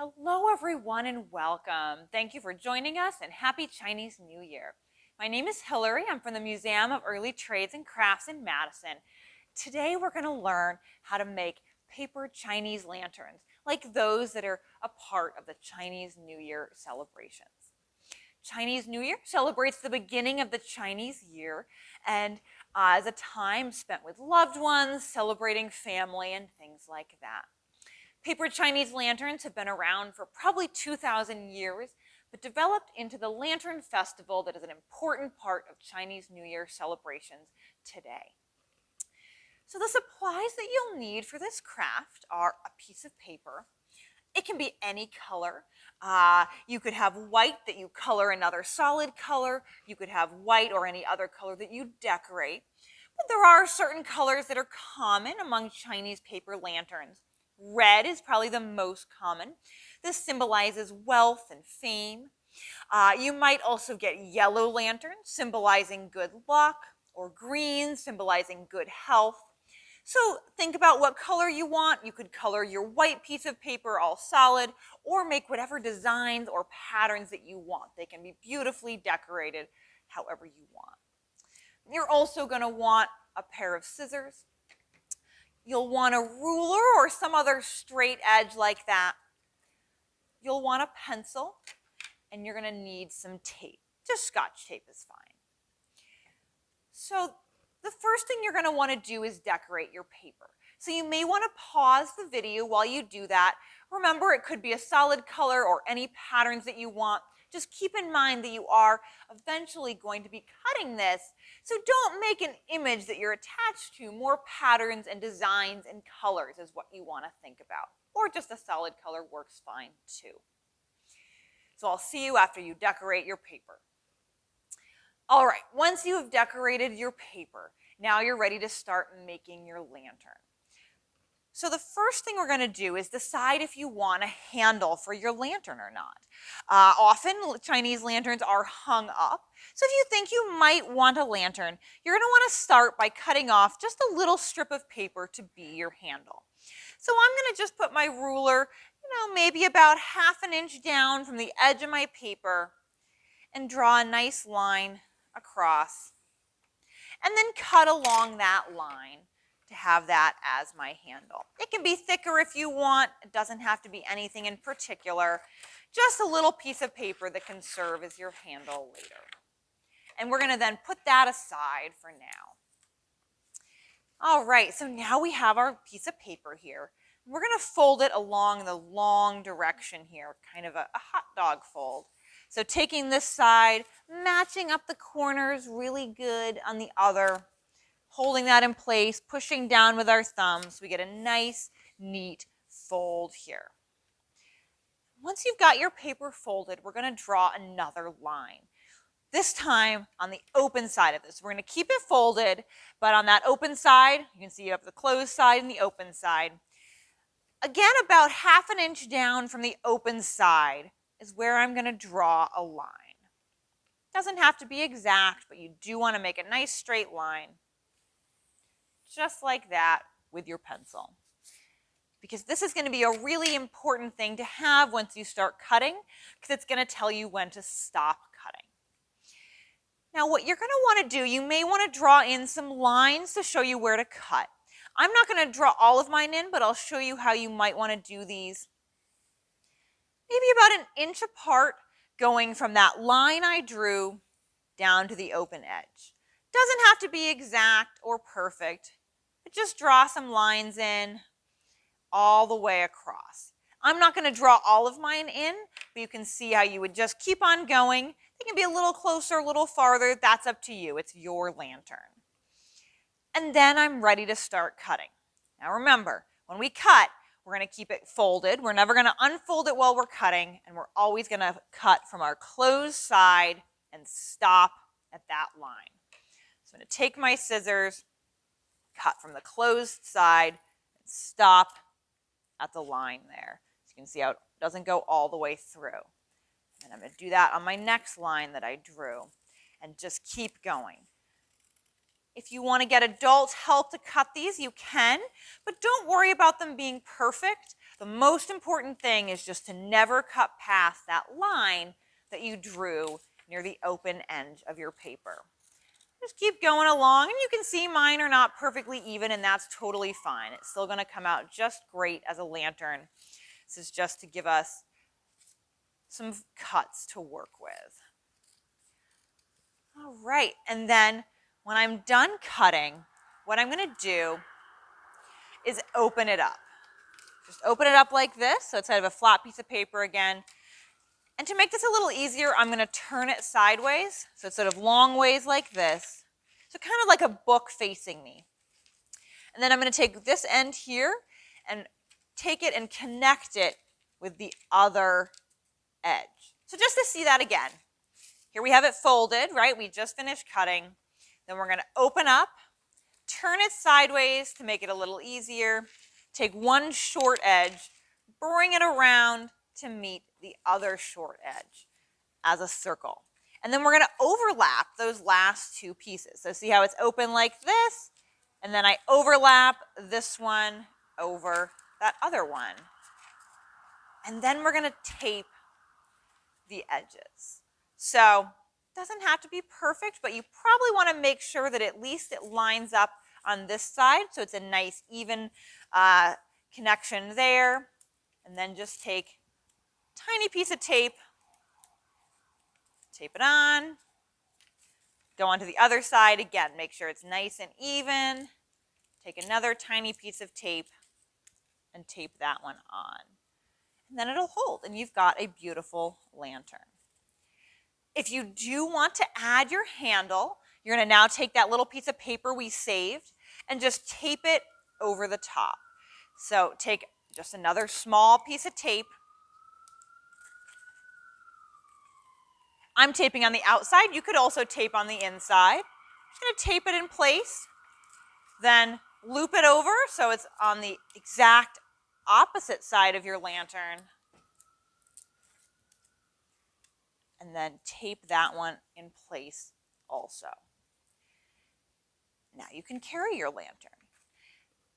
Hello, everyone, and welcome. Thank you for joining us, and happy Chinese New Year. My name is Hillary. I'm from the Museum of Early Trades and Crafts in Madison. Today, we're going to learn how to make paper Chinese lanterns, like those that are a part of the Chinese New Year celebrations. Chinese New Year celebrates the beginning of the Chinese year and as a time spent with loved ones, celebrating family, and things like that. Paper Chinese lanterns have been around for probably 2,000 years, but developed into the Lantern Festival that is an important part of Chinese New Year celebrations today. So the supplies that you'll need for this craft are a piece of paper. It can be any color. You could have white that you color another solid color. You could have white or any other color that you decorate. But there are certain colors that are common among Chinese paper lanterns. Red is probably the most common. This symbolizes wealth and fame. You might also get yellow lanterns, symbolizing good luck, or green, symbolizing good health. So think about what color you want. You could color your white piece of paper all solid, or make whatever designs or patterns that you want. They can be beautifully decorated however you want. You're also going to want a pair of scissors. You'll want a ruler or some other straight edge like that. You'll want a pencil, and you're going to need some tape. Just Scotch tape is fine. So the first thing you're going to want to do is decorate your paper. So you may want to pause the video while you do that. Remember, it could be a solid color or any patterns that you want. Just keep in mind that you are eventually going to be cutting this, so don't make an image that you're attached to. More patterns and designs and colors is what you want to think about. Or just a solid color works fine too. So I'll see you after you decorate your paper. All right, once you have decorated your paper, now you're ready to start making your lantern. So the first thing we're going to do is decide if you want a handle for your lantern or not. Often Chinese lanterns are hung up. So if you think you might want a lantern, you're going to want to start by cutting off just a little strip of paper to be your handle. So I'm going to just put my ruler, maybe about ½ an inch down from the edge of my paper and draw a nice line across. And then cut along that line to have that as my handle. It can be thicker if you want. It doesn't have to be anything in particular. Just a little piece of paper that can serve as your handle later. And we're going to then put that aside for now. All right, so now we have our piece of paper here. We're going to fold it along the long direction here, kind of a hot dog fold. So taking this side, matching up the corners really good on the other, holding that in place, pushing down with our thumbs, we get a nice, neat fold here. Once you've got your paper folded, we're going to draw another line. This time on the open side of this. We're going to keep it folded, but on that open side, you can see you have the closed side and the open side. Again, about ½ an inch down from the open side is where I'm going to draw a line. Doesn't have to be exact, but you do want to make a nice straight line. Just like that with your pencil. Because this is going to be a really important thing to have once you start cutting, because it's going to tell you when to stop cutting. Now what you're going to want to do, you may want to draw in some lines to show you where to cut. I'm not going to draw all of mine in, but I'll show you how you might want to do these. Maybe about an inch apart, going from that line I drew down to the open edge. Doesn't have to be exact or perfect, but just draw some lines in all the way across. I'm not going to draw all of mine in, but you can see how you would just keep on going. They can be a little closer, a little farther. That's up to you. It's your lantern. And then I'm ready to start cutting. Now remember, when we cut, we're going to keep it folded. We're never going to unfold it while we're cutting, and we're always going to cut from our closed side and stop at that line. So I'm going to take my scissors, cut from the closed side, and stop at the line there. So you can see how it doesn't go all the way through. And I'm going to do that on my next line that I drew, and just keep going. If you want to get adult help to cut these, you can, but don't worry about them being perfect. The most important thing is just to never cut past that line that you drew near the open end of your paper. Just keep going along, and you can see mine are not perfectly even, and that's totally fine. It's still going to come out just great as a lantern. This is just to give us some cuts to work with. All right, and then when I'm done cutting, what I'm going to do is open it up. Just open it up like this, so it's kind of a flat piece of paper again. And to make this a little easier, I'm going to turn it sideways, so it's sort of long ways like this. So kind of like a book facing me. And then I'm going to take this end here and take it and connect it with the other edge. So just to see that again, here we have it folded, right? We just finished cutting. Then we're going to open up, turn it sideways to make it a little easier, take one short edge, bring it around to meet the other short edge as a circle. And then we're going to overlap those last two pieces. So see how it's open like this, and then I overlap this one over that other one. And then we're going to tape the edges. So it doesn't have to be perfect, but you probably want to make sure that at least it lines up on this side, so it's a nice even connection there. And then just take a tiny piece of tape, tape it on, go on to the other side again, make sure it's nice and even, take another tiny piece of tape and tape that one on. And then it'll hold, and you've got a beautiful lantern. If you do want to add your handle, you're going to now take that little piece of paper we saved and just tape it over the top. So take just another small piece of tape. I'm taping on the outside. You could also tape on the inside. Just going to tape it in place, then loop it over so it's on the exact opposite side of your lantern. And then tape that one in place also. Now you can carry your lantern.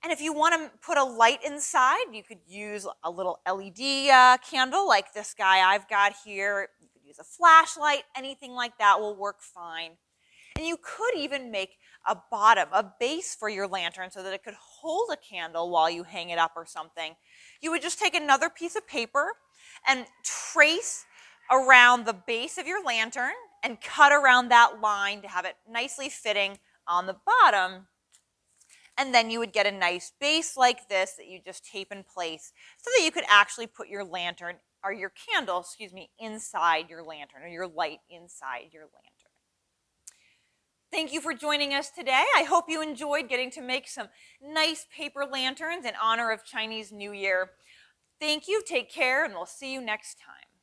And if you want to put a light inside, you could use a little LED candle like this guy I've got here. You could use a flashlight, anything like that will work fine. And you could even make a bottom, a base for your lantern so that it could hold a candle while you hang it up or something. You would just take another piece of paper and trace around the base of your lantern and cut around that line to have it nicely fitting on the bottom. And then you would get a nice base like this that you just tape in place so that you could actually put your lantern, or your candle, inside your lantern, or your light inside your lantern. Thank you for joining us today. I hope you enjoyed getting to make some nice paper lanterns in honor of Chinese New Year. Thank you, take care, and we'll see you next time.